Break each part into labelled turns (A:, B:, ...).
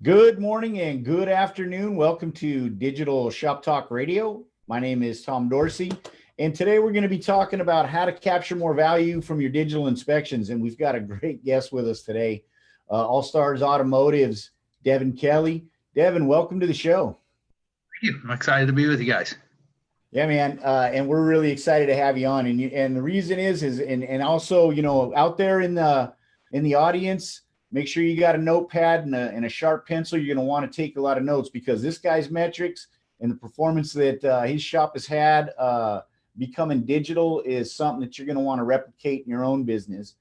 A: Good morning and good afternoon. Welcome to Digital Shop Talk Radio. My name is Tom Dorsey, and today we're going to be talking about how to capture more value from your digital inspections. And we've got a great guest with us today, All Stars Automotive's Devin Kelley. Devin, welcome to the show.
B: Thank you. I'm excited to be with you guys.
A: Yeah, man, and we're really excited to have you on. And the reason is also, out there in the audience, make sure you got a notepad and a sharp pencil. You're going to want to take a lot of notes because this guy's metrics and the performance that his shop has had becoming digital is something that you're going to want to replicate in your own business.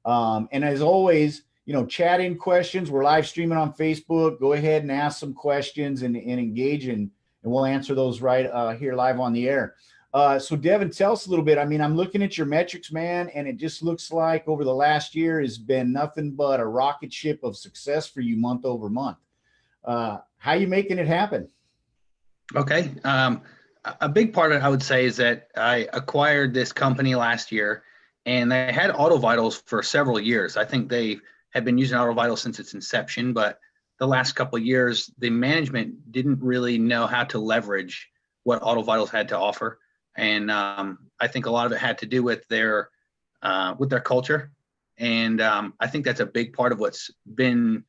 A: And as always, chat in questions. We're live streaming on Facebook. Go ahead and ask some questions and engage, and we'll answer those right here live on the air. So Devin, tell us a little bit. I mean, I'm looking at your metrics, man, and it just looks like over the last year has been nothing but a rocket ship of success for you month over month. How are you making it happen?
B: Okay. A big part of it, I would say, is that I acquired this company last year, and they had Auto Vitals for several years. I think they had been using Auto Vitals since its inception, but the last couple of years, the management didn't really know how to leverage what Auto Vitals had to offer. And I think a lot of it had to do with their culture, and I think that's a big part of what's been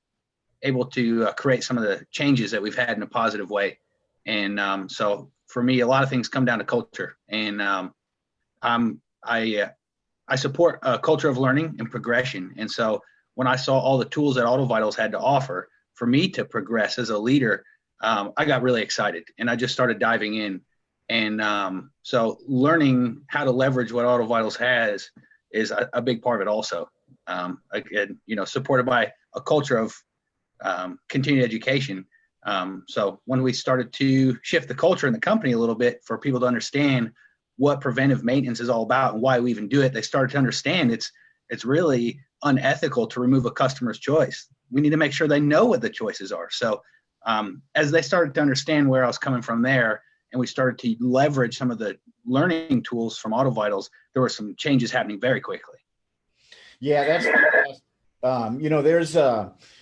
B: able to create some of the changes that we've had in a positive way. And so for me, a lot of things come down to culture, and I support a culture of learning and progression. And so when I saw all the tools that Auto Vitals had to offer for me to progress as a leader, I got really excited, and I just started diving in. And so learning how to leverage what Auto Vitals has is a big part of it also. Again, supported by a culture of continued education. So when we started to shift the culture in the company a little bit for people to understand what preventive maintenance is all about and why we even do it, they started to understand it's really unethical to remove a customer's choice. We need to make sure they know what the choices are. So as they started to understand where I was coming from there, and we started to leverage some of the learning tools from Auto Vitals, there were some changes happening very quickly.
A: Yeah, that's fantastic. There's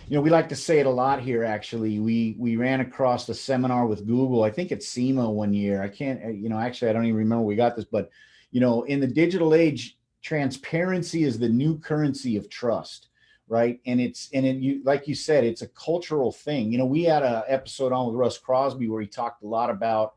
A: we like to say it a lot here. Actually, we ran across a seminar with Google. I think it's SEMA one year. I can't, actually, I don't even remember we got this, but in the digital age, transparency is the new currency of trust, right? And you, like you said, it's a cultural thing. We had an episode on with Russ Crosby where he talked a lot about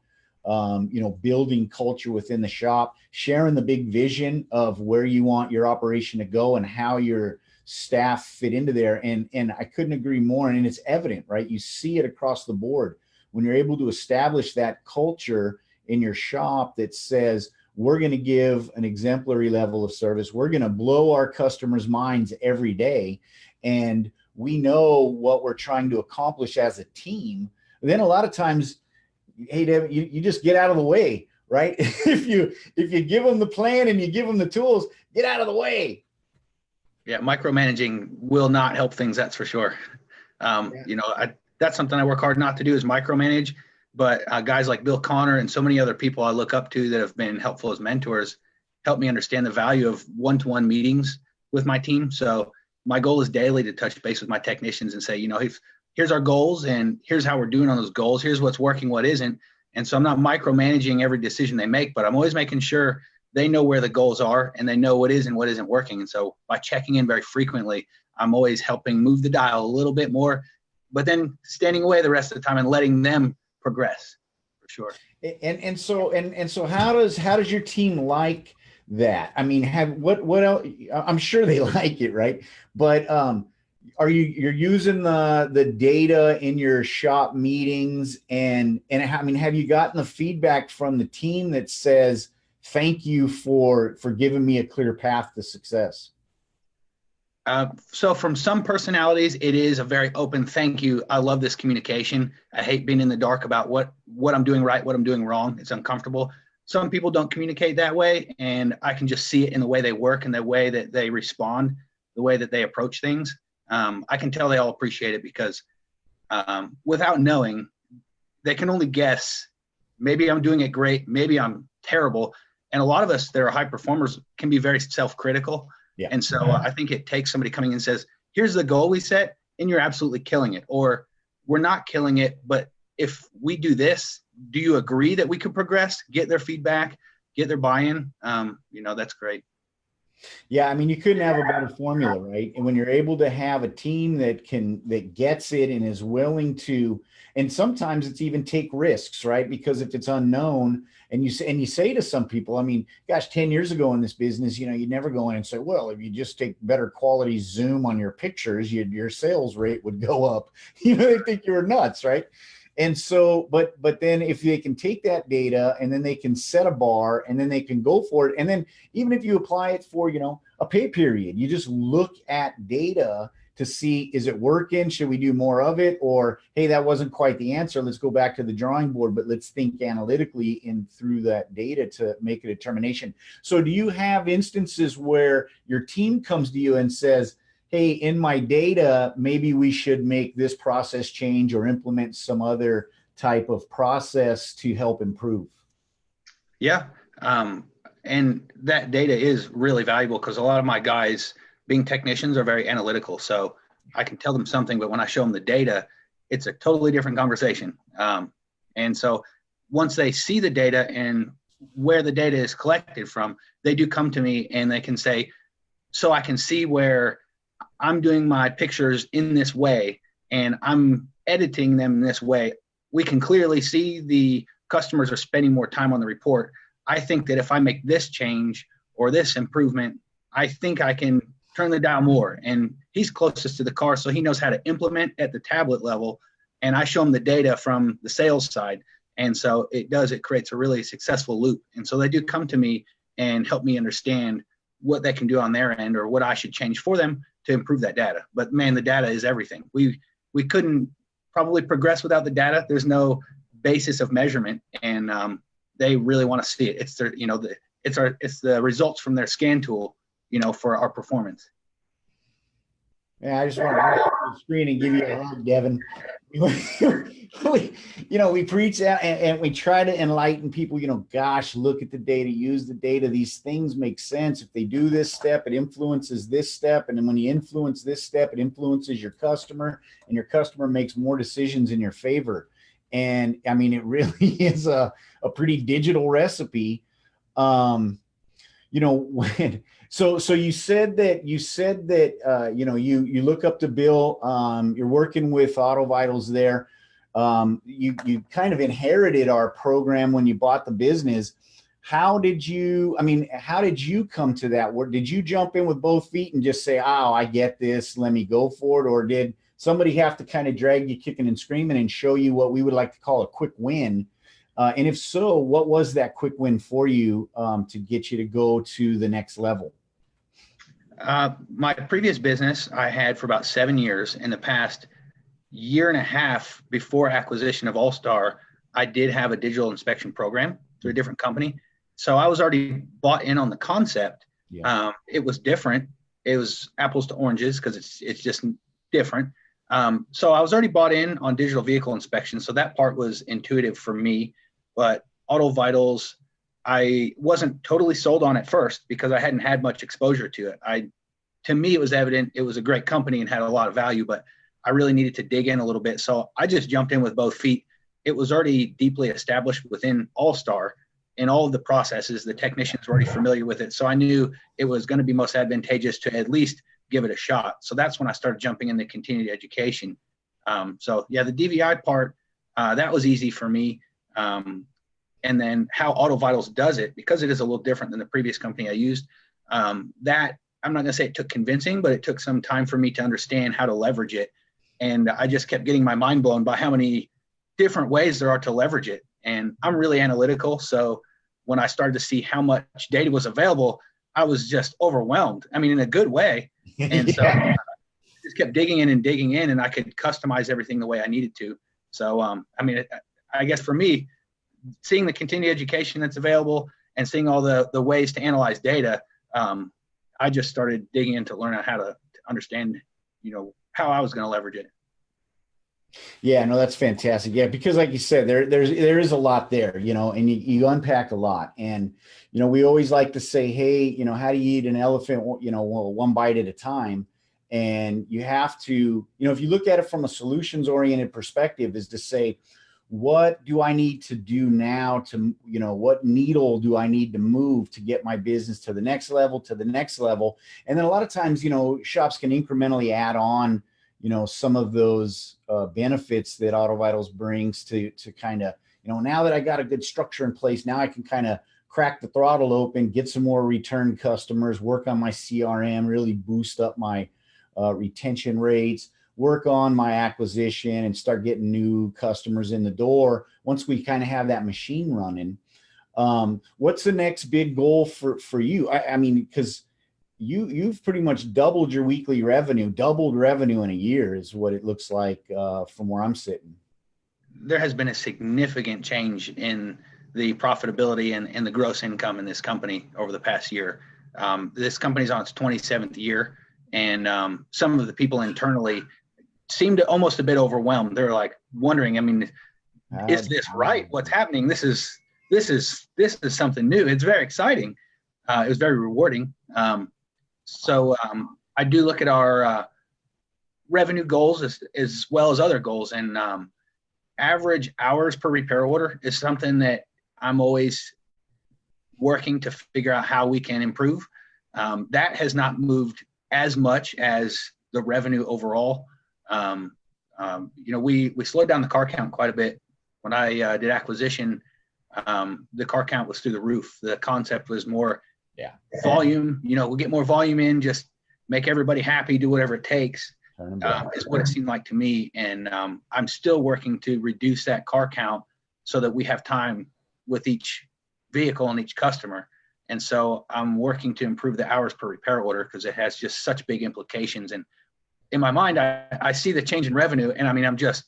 A: building culture within the shop, sharing the big vision of where you want your operation to go and how your staff fit into there. And I couldn't agree more. And it's evident, right? You see it across the board when you're able to establish that culture in your shop that says, we're going to give an exemplary level of service. We're going to blow our customers' minds every day. And we know what we're trying to accomplish as a team. Then a lot of times, hey, Devin, you just get out of the way, right? If you give them the plan and you give them the tools, get out of the way.
B: Yeah, micromanaging will not help things, that's for sure. That's something I work hard not to do, is micromanage. But guys like Bill Connor and so many other people I look up to that have been helpful as mentors help me understand the value of one-to-one meetings with my team. So my goal is daily to touch base with my technicians and say, here's our goals and here's how we're doing on those goals. Here's what's working, what isn't. And so I'm not micromanaging every decision they make, but I'm always making sure they know where the goals are and they know what is and what isn't working. And so by checking in very frequently, I'm always helping move the dial a little bit more, but then standing away the rest of the time and letting them progress, for sure.
A: And so how does your team like that? I mean, what else? I'm sure they like it, right? But you're using the data in your shop meetings, and I mean, have you gotten the feedback from the team that says thank you for giving me a clear path to success?
B: So from some personalities, it is a very open thank you. I love this communication. I hate being in the dark about what I'm doing right, what I'm doing wrong. It's uncomfortable. Some people don't communicate that way, and I can just see it in the way they work and the way that they respond, the way that they approach things. I can tell they all appreciate it because without knowing, they can only guess. Maybe I'm doing it great. Maybe I'm terrible. And a lot of us that are high performers can be very self-critical.
A: Yeah.
B: And so I think it takes somebody coming in and says, here's the goal we set, and you're absolutely killing it. Or we're not killing it, but if we do this, do you agree that we could progress, get their feedback, get their buy-in? That's great.
A: Yeah, I mean, you couldn't have a better formula, right? And when you're able to have a team that gets it and is willing to, and sometimes it's even take risks, right? Because if it's unknown, and you say to some people, I mean, gosh, 10 years ago in this business, you'd never go in and say, well, if you just take better quality zoom on your pictures, your sales rate would go up. They think you were nuts, right? And so, but then if they can take that data and then they can set a bar and then they can go for it. And then even if you apply it for, a pay period, you just look at data to see, is it working? Should we do more of it? Or, hey, that wasn't quite the answer. Let's go back to the drawing board, but let's think analytically in through that data to make a determination. So do you have instances where your team comes to you and says, hey, in my data, maybe we should make this process change or implement some other type of process to help improve?
B: Yeah. And that data is really valuable because a lot of my guys, being technicians, are very analytical. So I can tell them something, but when I show them the data, it's a totally different conversation. And so once they see the data and where the data is collected from, they do come to me and they can say, so I can see where I'm doing my pictures in this way and I'm editing them in this way. We can clearly see the customers are spending more time on the report. I think that if I make this change or this improvement, I think I can turn the dial more. And he's closest to the car, so he knows how to implement at the tablet level. And I show him the data from the sales side. And so it creates a really successful loop. And so they do come to me and help me understand what they can do on their end or what I should change for them to improve that data. But man, the data is everything. We couldn't probably progress without the data. There's no basis of measurement, and they really want to see it. It's their, it's the results from their scan tool, for our performance.
A: Yeah, I just want to look at the screen and give you a hug, Devin. We preach that and we try to enlighten people, gosh, look at the data, use the data. These things make sense. If they do this step, it influences this step. And then when you influence this step, it influences your customer, and your customer makes more decisions in your favor. And I mean, it really is a pretty digital recipe. So you said that you look up to Bill, you're working with Auto Vitals there. You kind of inherited our program when you bought the business. How did you come to that? Did you jump in with both feet and just say, oh, I get this, let me go for it? Or did somebody have to kind of drag you kicking and screaming and show you what we would like to call a quick win? And if so, what was that quick win for you to get you to go to the next level?
B: My previous business I had for about 7 years. In the past year and a half before acquisition of All-Star, I did have a digital inspection program through a different company. So I was already bought in on the concept. Yeah. It was different. It was apples to oranges because it's just different. So I was already bought in on digital vehicle inspection. So that part was intuitive for me. But Auto Vitals, I wasn't totally sold on at first because I hadn't had much exposure to it. To me, it was evident it was a great company and had a lot of value, but I really needed to dig in a little bit. So I just jumped in with both feet. It was already deeply established within All-Star in all of the processes. The technicians were already familiar with it. So I knew it was going to be most advantageous to at least give it a shot. So that's when I started jumping into continued education. So yeah, the DVI part, that was easy for me. And then how Auto Vitals does it, because it is a little different than the previous company I used, that I'm not going to say it took convincing, but it took some time for me to understand how to leverage it. And I just kept getting my mind blown by how many different ways there are to leverage it. And I'm really analytical. So when I started to see how much data was available, I was just overwhelmed. I mean, in a good way. And so I just kept digging in, and I could customize everything the way I needed to. So, I guess for me, seeing the continued education that's available and seeing all the ways to analyze data, I just started digging in to learn how to understand, how I was going to leverage it.
A: Yeah, no, that's fantastic. Yeah, because like you said, there is a lot there, and you unpack a lot. And, we always like to say, hey, how do you eat an elephant, one bite at a time? And you have to, if you look at it from a solutions oriented perspective, is to say, what do I need to do now to, what needle do I need to move to get my business to the next level, And then a lot of times, shops can incrementally add on, some of those benefits that AutoVitals brings to kind of, now that I got a good structure in place, now I can kind of crack the throttle open, get some more return customers, work on my CRM, really boost up my retention rates, work on my acquisition, and start getting new customers in the door. Once we kind of have that machine running, what's the next big goal for you? I mean, because you've pretty much doubled your weekly revenue, doubled revenue in a year is what it looks like from where I'm sitting.
B: There has been a significant change in the profitability and the gross income in this company over the past year. This company's on its 27th year, and some of the people internally seemed almost a bit overwhelmed. They're like wondering, I mean, is this right? What's happening? This is something new. It's very exciting. It was very rewarding. So I do look at our revenue goals as well as other goals, and average hours per repair order is something that I'm always working to figure out how we can improve. That has not moved as much as the revenue overall. We slowed down the car count quite a bit. When I did acquisition, the car count was through the roof. The concept was more volume. We'll get more volume in, just make everybody happy, do whatever it takes, is what it seemed like to me. And I'm still working to reduce that car count so that we have time with each vehicle and each customer. And so I'm working to improve the hours per repair order because it has just such big implications. And in my mind, I see the change in revenue, and I mean, I'm just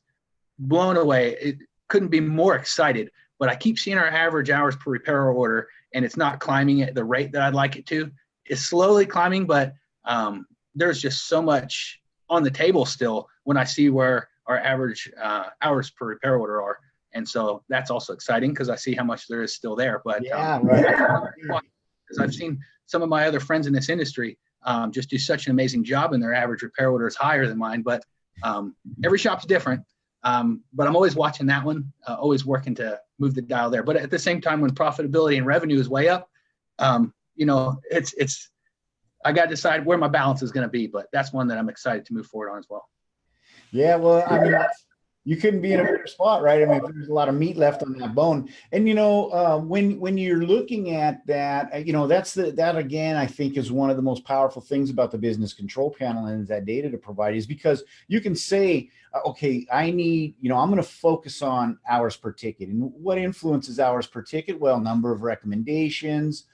B: blown away. It couldn't be more excited, but I keep seeing our average hours per repair order, and it's not climbing at the rate that I'd like it to. It's slowly climbing, but there's just so much on the table still when I see where our average hours per repair order are. And so that's also exciting because I see how much there is still there. But because I've seen some of my other friends in this industry just do such an amazing job, and their average repair order is higher than mine. But every shop's different. But I'm always watching that one, always working to move the dial there. But at the same time, when profitability and revenue is way up, it's I got to decide where my balance is going to be. But that's one that I'm excited to move forward on as well.
A: Yeah, well, I mean, you couldn't be in a better spot, right? I mean, there's a lot of meat left on that bone. And, when you're looking at that, that again, I think is one of the most powerful things about the business control panel and that data to provide is because you can say, okay, I need, I'm going to focus on hours per ticket. And what influences hours per ticket? Well, number of recommendations,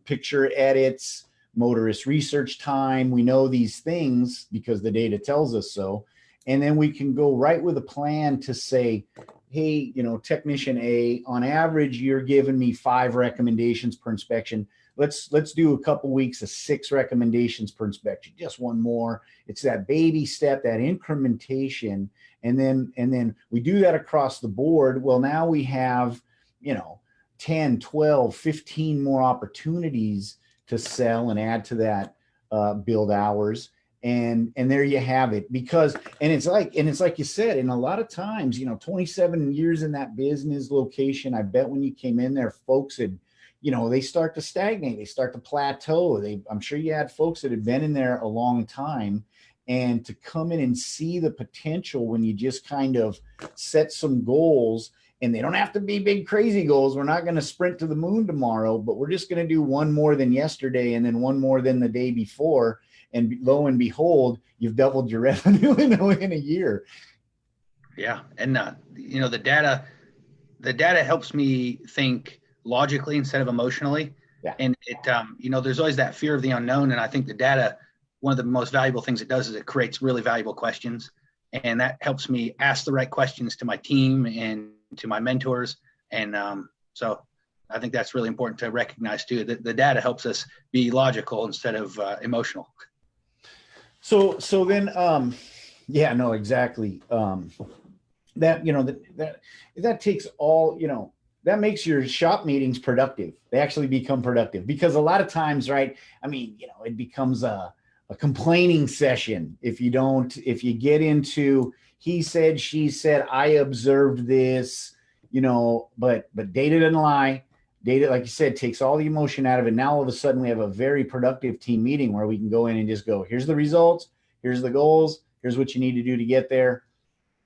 A: picture edits, motorist research time. We know these things because the data tells us so. And then we can go right with a plan to say, hey, technician A, on average, you're giving me 5 recommendations per inspection. Let's do a couple weeks of 6 recommendations per inspection, just one more. It's that baby step, that incrementation. And then we do that across the board. Well, now we have, 10, 12, 15 more opportunities to sell and add to that build hours. And there you have it. It's like you said, and a lot of times, 27 years in that business location, I bet when you came in there, folks had, they start to stagnate, they start to plateau. I'm sure you had folks that had been in there a long time, and to come in and see the potential when you just kind of set some goals, and they don't have to be big, crazy goals. We're not going to sprint to the moon tomorrow, but we're just going to do one more than yesterday and then one more than the day before. And lo and behold, you've doubled your revenue in a year.
B: Yeah. And, the data helps me think logically instead of emotionally.
A: Yeah.
B: And it, there's always that fear of the unknown. And I think the data, one of the most valuable things it does is it creates really valuable questions. And that helps me ask the right questions to my team and to my mentors. And so I think that's really important to recognize too, that the data helps us be logical instead of emotional.
A: So then, yeah, no, exactly. That takes all, that makes your shop meetings productive. They actually become productive because a lot of times, right? I mean, it becomes a a complaining session. If you get into he said, she said, I observed this, but data doesn't lie. Data, like you said, takes all the emotion out of it. Now all of a sudden we have a very productive team meeting where we can go in and just go, here's the results, here's the goals, here's what you need to do to get there.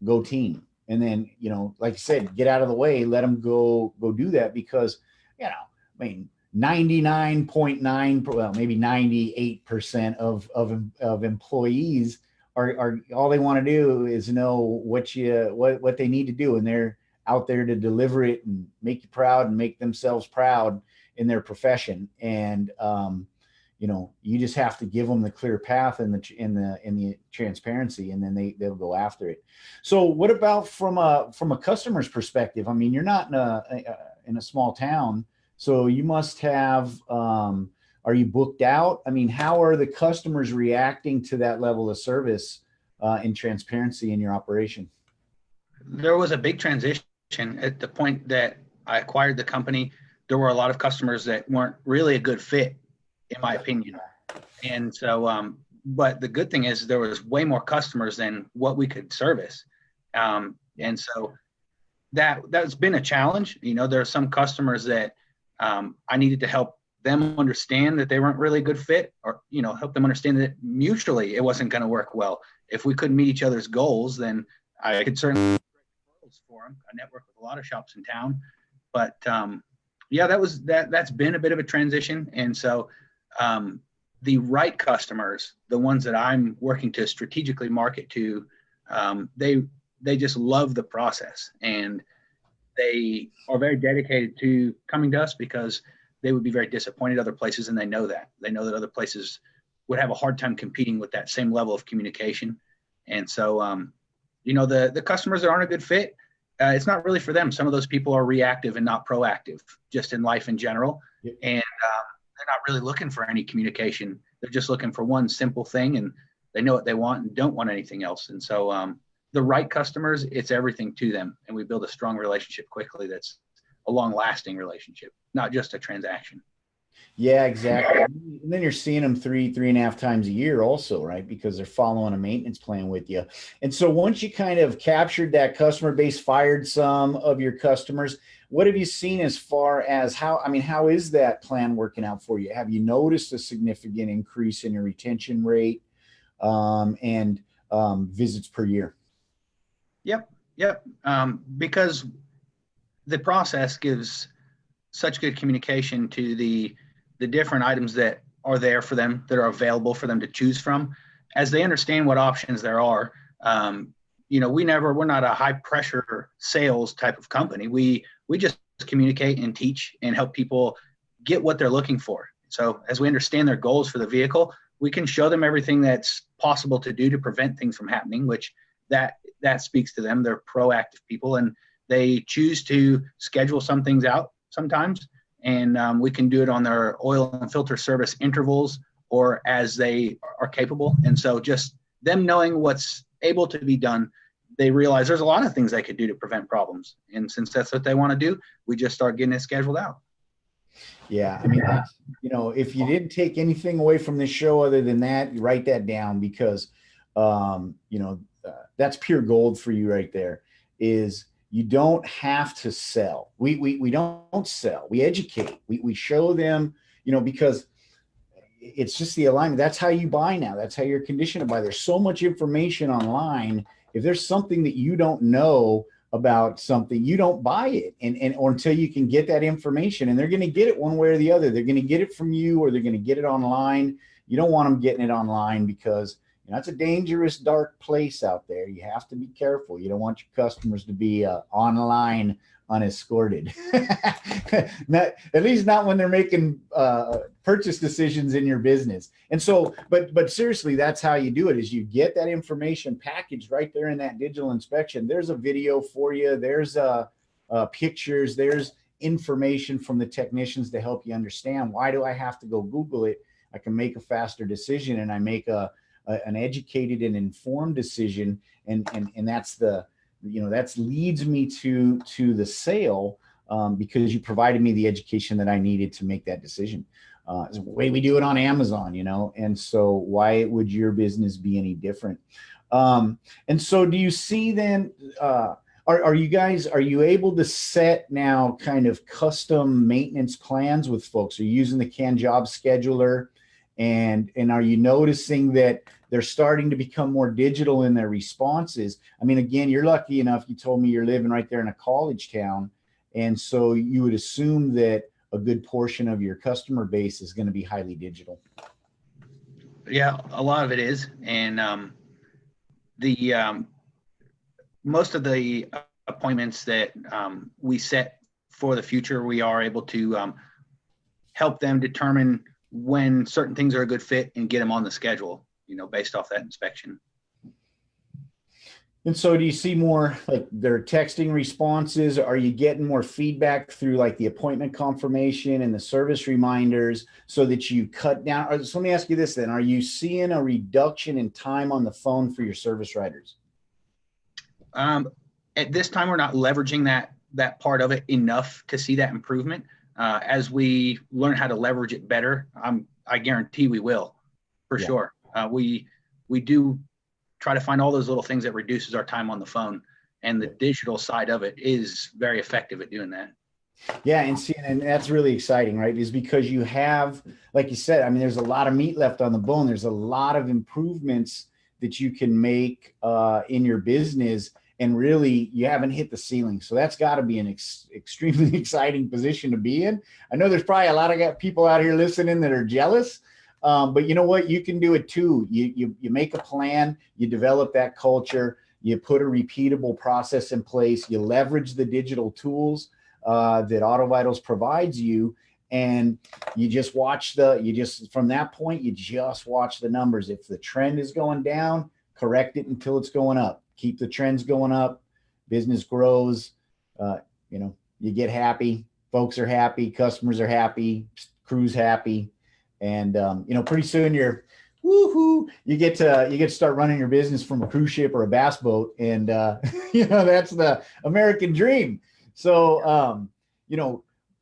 A: Go team. And then, like you said, get out of the way, let them go do that, because, 99.9, well, maybe 98% of employees are all they want to do is know what they need to do, and they're out there to deliver it and make you proud and make themselves proud in their profession. And you just have to give them the clear path and the transparency, and then they'll go after it. So what about from a customer's perspective? I mean, you're not in a small town, so you must have, are you booked out? I mean, how are the customers reacting to that level of service and transparency in your operation?
B: There was a big transition at the point that I acquired the company. There were a lot of customers that weren't really a good fit, in my opinion. And so, but the good thing is there was way more customers than what we could service. And so that's been a challenge. There are some customers that I needed to help them understand that they weren't really a good fit, or, help them understand that mutually it wasn't going to work well. If we couldn't meet each other's goals, then I could certainly for them. I network with a lot of shops in town, but that's been a bit of a transition. And so the right customers, the ones that I'm working to strategically market to, they just love the process, and they are very dedicated to coming to us, because they would be very disappointed other places, and they know that other places would have a hard time competing with that same level of communication. And so the customers that aren't a good fit, it's not really for them. Some of those people are reactive and not proactive, just in life in general. Yep. And they're not really looking for any communication. They're just looking for one simple thing, and they know what they want and don't want anything else. And so the right customers, it's everything to them. And we build a strong relationship quickly. That's a long lasting relationship, not just a transaction.
A: Yeah, exactly. And then you're seeing them 3.5 times a year also, right? Because they're following a maintenance plan with you. And so once you kind of captured that customer base, fired some of your customers, what have you seen as far as how is that plan working out for you? Have you noticed a significant increase in your retention rate and visits per year?
B: Yep. Because the process gives such good communication to the different items that are there for them, that are available for them to choose from, as they understand what options there are. We're not a high pressure sales type of company. We just communicate and teach and help people get what they're looking for. So as we understand their goals for the vehicle, we can show them everything that's possible to do to prevent things from happening, which that speaks to them. They're proactive people, and they choose to schedule some things out sometimes. And we can do it on their oil and filter service intervals, or as they are capable. And so just them knowing what's able to be done, they realize there's a lot of things they could do to prevent problems. And since that's what they want to do, we just start getting it scheduled out.
A: Yeah. I mean, if you didn't take anything away from this show other than that, you write that down, because, that's pure gold for you right there. Is you don't have to sell. We don't sell. We educate. We show them, because it's just the alignment. That's how you buy now. That's how you're conditioned to buy. There's so much information online. If there's something that you don't know about something, you don't buy it, or until you can get that information. And they're going to get it one way or the other. They're going to get it from you, or they're going to get it online. You don't want them getting it online, because it's a dangerous, dark place out there. You have to be careful. You don't want your customers to be online unescorted. At least not when they're making purchase decisions in your business. And so, but seriously, that's how you do it, is you get that information packaged right there in that digital inspection. There's a video for you. There's pictures. There's information from the technicians to help you understand, why do I have to go Google it? I can make a faster decision, and I make an educated and informed decision, and that's that leads me to the sale, because you provided me the education that I needed to make that decision. It's the way we do it on Amazon, you know, and so why would your business be any different? And so do you see then, are you able to set now kind of custom maintenance plans with folks? Are you using the CAN job scheduler? And are you noticing that they're starting to become more digital in their responses? I mean, again, you're lucky enough, you told me you're living right there in a college town. And so you would assume that a good portion of your customer base is going to be highly digital.
B: Yeah, a lot of it is. And the most of the appointments that we set for the future, we are able to help them determine when certain things are a good fit and get them on the schedule, you know, based off that inspection.
A: And so do you see more like their texting responses? Are you getting more feedback through like the appointment confirmation and the service reminders so that you cut down? Or, so let me ask you this then. Are you seeing a reduction in time on the phone for your service riders?
B: At this time, we're not leveraging that part of it enough to see that improvement. As we learn how to leverage it better, I guarantee we will, for sure. We do try to find all those little things that reduces our time on the phone, and the digital side of it is very effective at doing that.
A: Yeah, and that's really exciting, right? Is because you have, like you said, I mean, there's a lot of meat left on the bone. There's a lot of improvements that you can make in your business, and really you haven't hit the ceiling. So that's got to be an extremely exciting position to be in. I know there's probably a lot of people out here listening that are jealous, but you know what? You can do it too. You make a plan, you develop that culture, you put a repeatable process in place, you leverage the digital tools that AutoVitals provides you, and you just from that point, you just watch the numbers. If the trend is going down, correct it until it's going up. Keep the trends going up. Business grows. You get happy. Folks are happy. Customers are happy. Crew's happy. And pretty soon you're woohoo. You get to start running your business from a cruise ship or a bass boat, and that's the American dream. So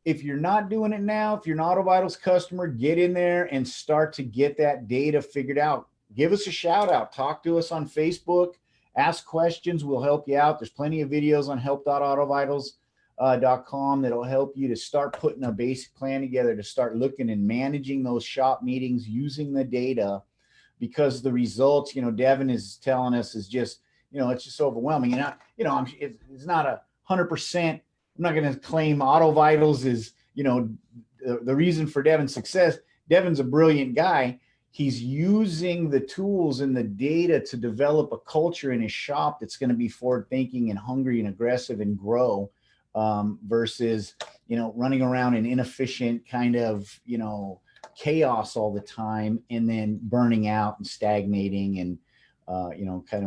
A: if you're not doing it now, if you're an AutoVitals customer, get in there and start to get that data figured out. Give us a shout out. Talk to us on Facebook. Ask questions. We'll help you out. There's plenty of videos on help.autovitals.com that'll help you to start putting a basic plan together, to start looking and managing those shop meetings using the data, because the results, Devin is telling us, is just, it's just overwhelming. And it's not 100%. I'm not going to claim AutoVitals is, the reason for Devin's success. Devin's a brilliant guy. He's using the tools and the data to develop a culture in his shop that's going to be forward thinking and hungry and aggressive and grow, versus, running around in inefficient kind of, chaos all the time, and then burning out and stagnating. And,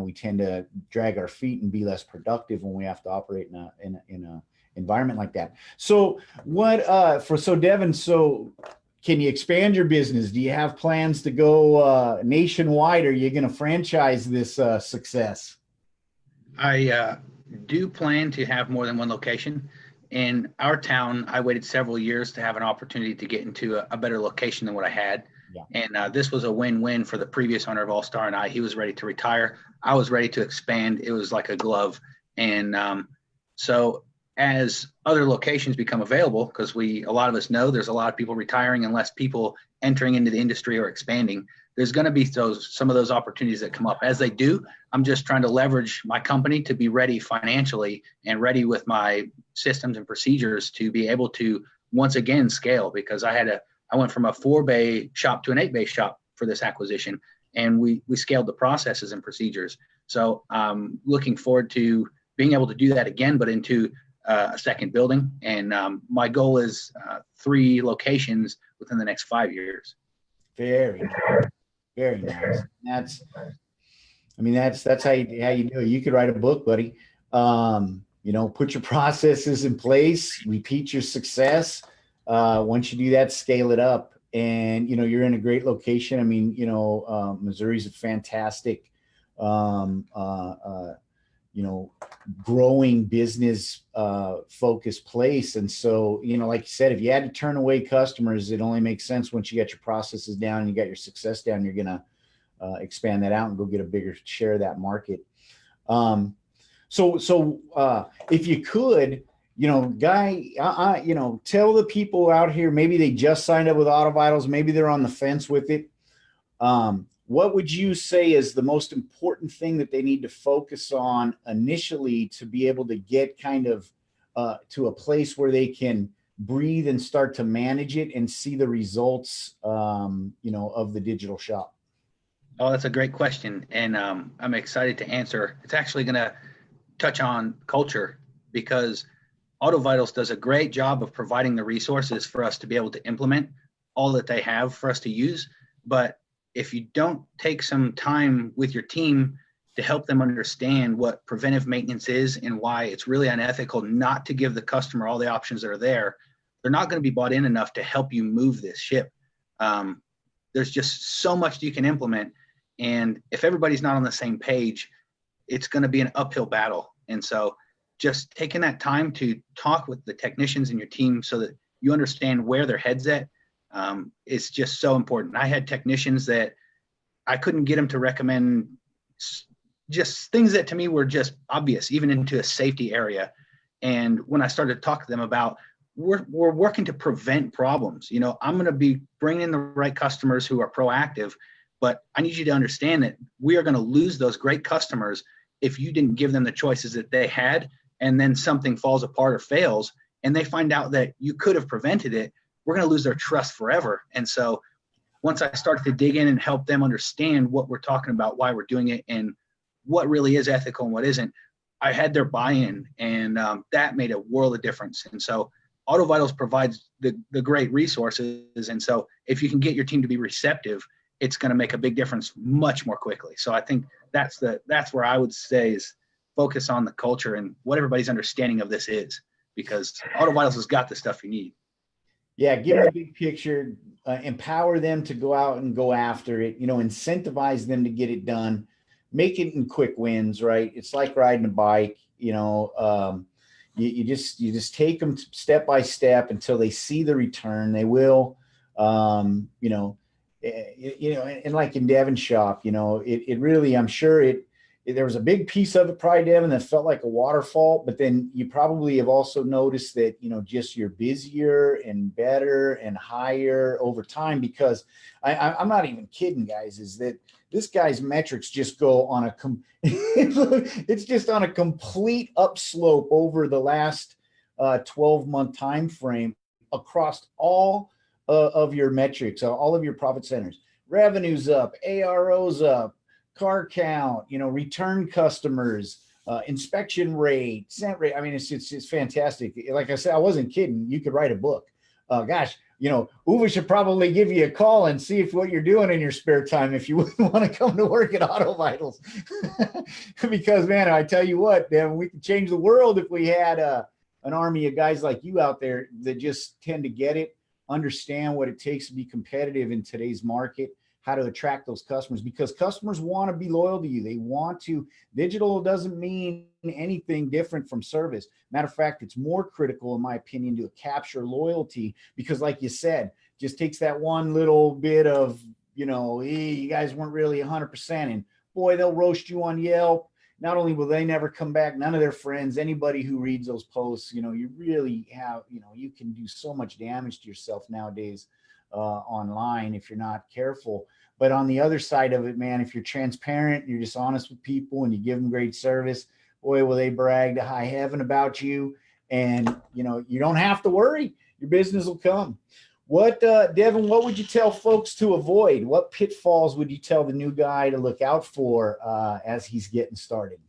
A: we tend to drag our feet and be less productive when we have to operate in a environment like that. So Devin, can you expand your business? Do you have plans to go nationwide? Or are you going to franchise this success?
B: I do plan to have more than one location. In our town, I waited several years to have an opportunity to get into a better location than what I had. Yeah. And this was a win-win for the previous owner of All Star and I. He was ready to retire. I was ready to expand. It was like a glove. And so as other locations become available, because a lot of us know there's a lot of people retiring and less people entering into the industry or expanding, there's going to be some of those opportunities that come up. As they do, I'm just trying to leverage my company to be ready financially and ready with my systems and procedures to be able to once again scale, because I went from a 4-bay shop to an 8-bay shop for this acquisition, and we scaled the processes and procedures. So I'm looking forward to being able to do that again, but into a second building. And my goal is 3 locations within the next 5 years.
A: Very, very nice. That's how you do it. You could write a book, buddy. Put your processes in place, repeat your success. Once you do that, scale it up. And, you're in a great location. I mean, Missouri's a fantastic, growing business focused place. And so, like you said, if you had to turn away customers, it only makes sense once you got your processes down and you got your success down, you're going to expand that out and go get a bigger share of that market. So if you could, Guy, tell the people out here, maybe they just signed up with AutoVitals, maybe they're on the fence with it. What would you say is the most important thing that they need to focus on initially to be able to get kind of to a place where they can breathe and start to manage it and see the results, of the digital shop?
B: Oh, that's a great question. And I'm excited to answer. It's actually going to touch on culture, because AutoVitals does a great job of providing the resources for us to be able to implement all that they have for us to use. But if you don't take some time with your team to help them understand what preventive maintenance is and why it's really unethical not to give the customer all the options that are there, they're not going to be bought in enough to help you move this ship. There's just so much you can implement. And if everybody's not on the same page, it's going to be an uphill battle. And so just taking that time to talk with the technicians in your team so that you understand where their head's at is just so important. I had technicians that I couldn't get them to recommend just things that to me were just obvious, even into a safety area. And when I started to talk to them about we're working to prevent problems, I'm going to be bringing in the right customers who are proactive, but I need you to understand that we are going to lose those great customers if you didn't give them the choices that they had, and then something falls apart or fails, and they find out that you could have prevented it. We're going to lose their trust forever. And so once I started to dig in and help them understand what we're talking about, why we're doing it, and what really is ethical and what isn't, I had their buy-in, and that made a world of difference. And so AutoVitals provides the great resources. And so if you can get your team to be receptive, it's going to make a big difference much more quickly. So I think that's where I would say is focus on the culture and what everybody's understanding of this is, because AutoVitals has got the stuff you need.
A: Yeah, give them a big picture, empower them to go out and go after it, incentivize them to get it done, make it in quick wins, right? It's like riding a bike, you just take them step by step until they see the return. They will, and like in Devin's shop, it really, I'm sure there was a big piece of it, probably, Devin, that felt like a waterfall, but then you probably have also noticed that, just you're busier and better and higher over time, because I'm not even kidding, guys, is that this guy's metrics just go on it's just on a complete upslope over the last 12-month time frame across all of your metrics, all of your profit centers. Revenue's up, ARO's up, car count, return customers, inspection rate, scent rate. I mean, it's fantastic. Like I said, I wasn't kidding. You could write a book. Gosh, Uwe should probably give you a call and see if what you're doing in your spare time, if you wouldn't want to come to work at AutoVitals. Because, man, I tell you what, Devin, we could change the world if we had an army of guys like you out there that just tend to get it, understand what it takes to be competitive in today's market, how to attract those customers, because customers want to be loyal to you. They want to. Digital doesn't mean anything different from service. Matter of fact, it's more critical, in my opinion, to capture loyalty, because like you said, just takes that one little bit of, hey, you guys weren't really 100%, and boy, they'll roast you on Yelp. Not only will they never come back, none of their friends, anybody who reads those posts, you really have, you can do so much damage to yourself nowadays online if you're not careful. But on the other side of it, man, if you're transparent, you're just honest with people, and you give them great service, boy, will they brag to high heaven about you. And, you don't have to worry. Your business will come. What, Devin, what would you tell folks to avoid? What pitfalls would you tell the new guy to look out for as he's getting started?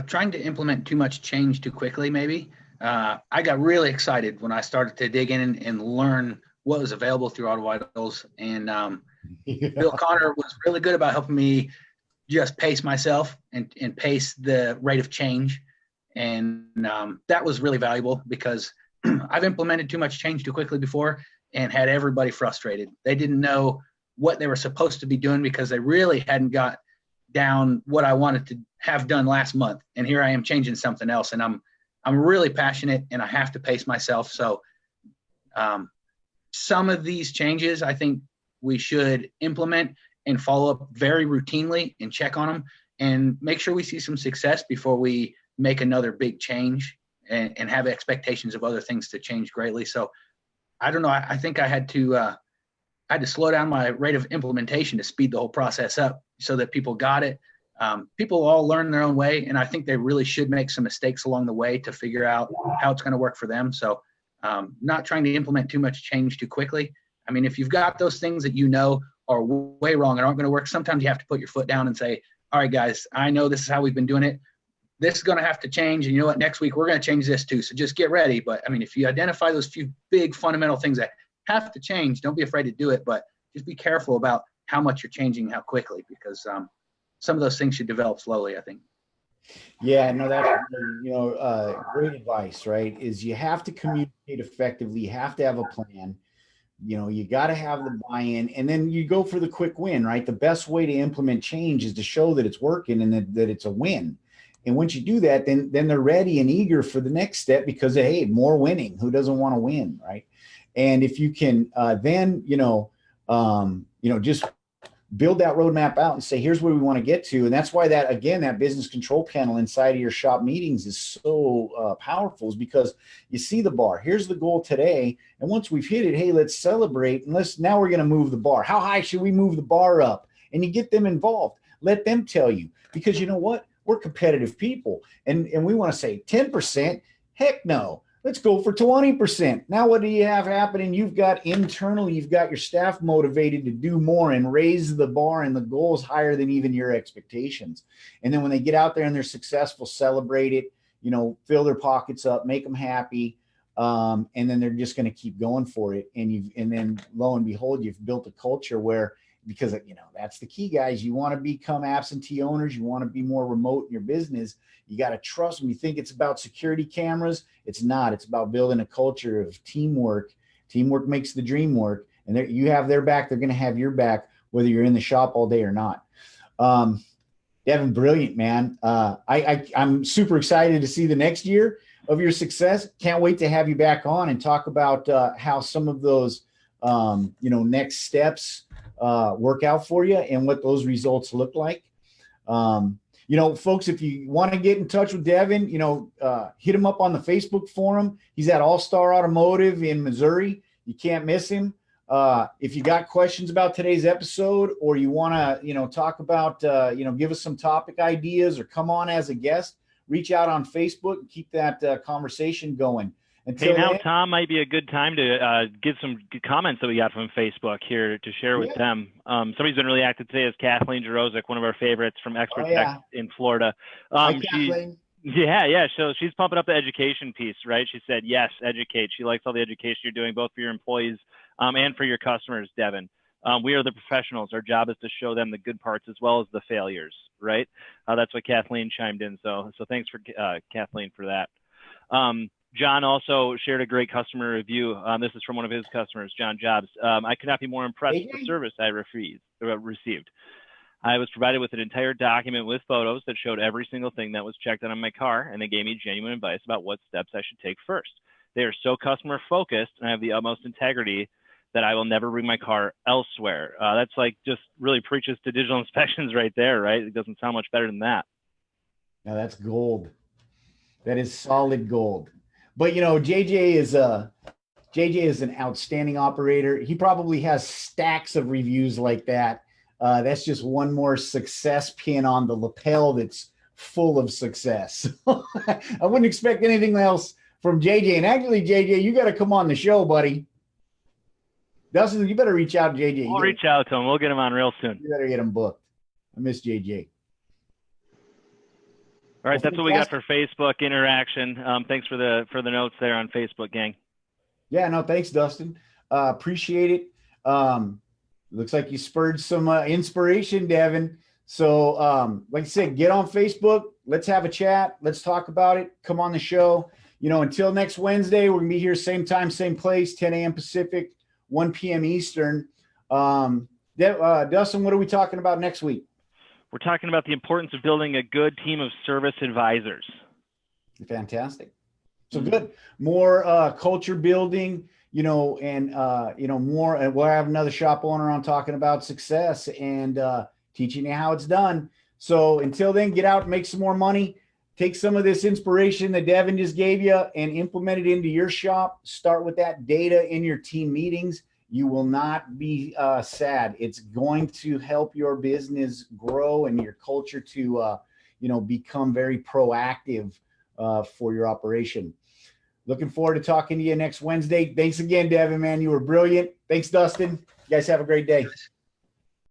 B: Trying to implement too much change too quickly, maybe. I got really excited when I started to dig in and learn what was available through AutoVitals. And Bill Connor was really good about helping me just pace myself and pace the rate of change. And that was really valuable, because I've implemented too much change too quickly before and had everybody frustrated. They didn't know what they were supposed to be doing because they really hadn't got down what I wanted to have done last month. And here I am changing something else. And I'm really passionate and I have to pace myself. So some of these changes I think we should implement and follow up very routinely and check on them and make sure we see some success before we make another big change and have expectations of other things to change greatly. So I don't know. I think I had to slow down my rate of implementation to speed the whole process up so that people got it. People all learn their own way, and I think they really should make some mistakes along the way to figure out how it's going to work for them. So not trying to implement too much change too quickly. I mean, if you've got those things that you know are way wrong and aren't going to work, sometimes you have to put your foot down and say, all right, guys, I know this is how we've been doing it. This is going to have to change. And you know what? Next week, we're going to change this too. So just get ready. But I mean, if you identify those few big fundamental things that have to change, don't be afraid to do it. But just be careful about how much you're changing, how quickly, because some of those things should develop slowly, I think.
A: Yeah, no, that's great advice, right? Is you have to communicate effectively, you have to have a plan, you got to have the buy-in, and then you go for the quick win, right? The best way to implement change is to show that it's working and that it's a win. And once you do that, then they're ready and eager for the next step because, hey, more winning. Who doesn't want to win, right? And if you can just build that roadmap out and say, here's where we want to get to. And that's why that business control panel inside of your shop meetings is so powerful, is because you see the bar. Here's the goal today. And once we've hit it, hey, let's celebrate. And now we're going to move the bar. How high should we move the bar up? And you get them involved. Let them tell you, because you know what? We're competitive people. And we want to say 10%. Heck no. Let's go for 20%. Now, what do you have happening? You've got your staff motivated to do more and raise the bar and the goals higher than even your expectations. And then when they get out there and they're successful, celebrate it, fill their pockets up, make them happy. And then they're just going to keep going for it. And then lo and behold, you've built a culture where, because that's the key, guys. You want to become absentee owners. You want to be more remote in your business. You got to trust them. You think it's about security cameras. It's not. It's about building a culture of teamwork. Teamwork makes the dream work. And you have their back. They're going to have your back, whether you're in the shop all day or not. Devin, brilliant, man. I'm super excited to see the next year of your success. Can't wait to have you back on and talk about how some of those next steps work out for you and what those results look like. Folks, if you want to get in touch with Devin, hit him up on the Facebook forum. He's at All Star Automotive in Missouri. You can't miss him. If you got questions about today's episode, or you want to, talk about, give us some topic ideas or come on as a guest, reach out on Facebook and keep that conversation going.
C: Tom, might be a good time to get some comments that we got from Facebook here to share with them. Somebody's been really active today is Kathleen Jarozik, one of our favorites from Expert Tech in Florida.
A: Hi, Kathleen.
C: So she's pumping up the education piece, right? She said, yes, educate. She likes all the education you're doing, both for your employees and for your customers, Devin. We are the professionals. Our job is to show them the good parts as well as the failures, right? That's what Kathleen chimed in. So thanks for Kathleen for that. John also shared a great customer review. This is from one of his customers, John Jobs. I could not be more impressed with the service I received. I was provided with an entire document with photos that showed every single thing that was checked out on my car, and they gave me genuine advice about what steps I should take first. They are so customer focused, and I have the utmost integrity that I will never bring my car elsewhere. That's like just really preaches to digital inspections right there, right? It doesn't sound much better than that.
A: Now that's gold. That is solid gold. But JJ is an outstanding operator. He probably has stacks of reviews like that. That's just one more success pin on the lapel that's full of success. I wouldn't expect anything else from JJ. And actually, JJ, you got to come on the show, buddy. Dustin, you better reach out to JJ.
C: We'll reach out to him. We'll get him on real soon.
A: You better get him booked. I miss JJ.
C: All right, that's what we got for Facebook interaction. Thanks for the notes there on Facebook, gang.
A: Yeah, no, thanks, Dustin. Appreciate it. Looks like you spurred some inspiration, Devin. So, like I said, get on Facebook. Let's have a chat. Let's talk about it. Come on the show. Until next Wednesday, we're gonna be here same time, same place, 10 a.m. Pacific, 1 p.m. Eastern. Dustin, what are we talking about next week?
C: We're talking about the importance of building a good team of service advisors.
A: Fantastic. So good. More culture building, and more. And we'll have another shop owner on talking about success and teaching you how it's done. So until then, get out and make some more money. Take some of this inspiration that Devin just gave you and implement it into your shop. Start with that data in your team meetings. You will not be sad. It's going to help your business grow and your culture to, become very proactive for your operation. Looking forward to talking to you next Wednesday. Thanks again, Devin, man. You were brilliant. Thanks, Dustin. You guys have a great day.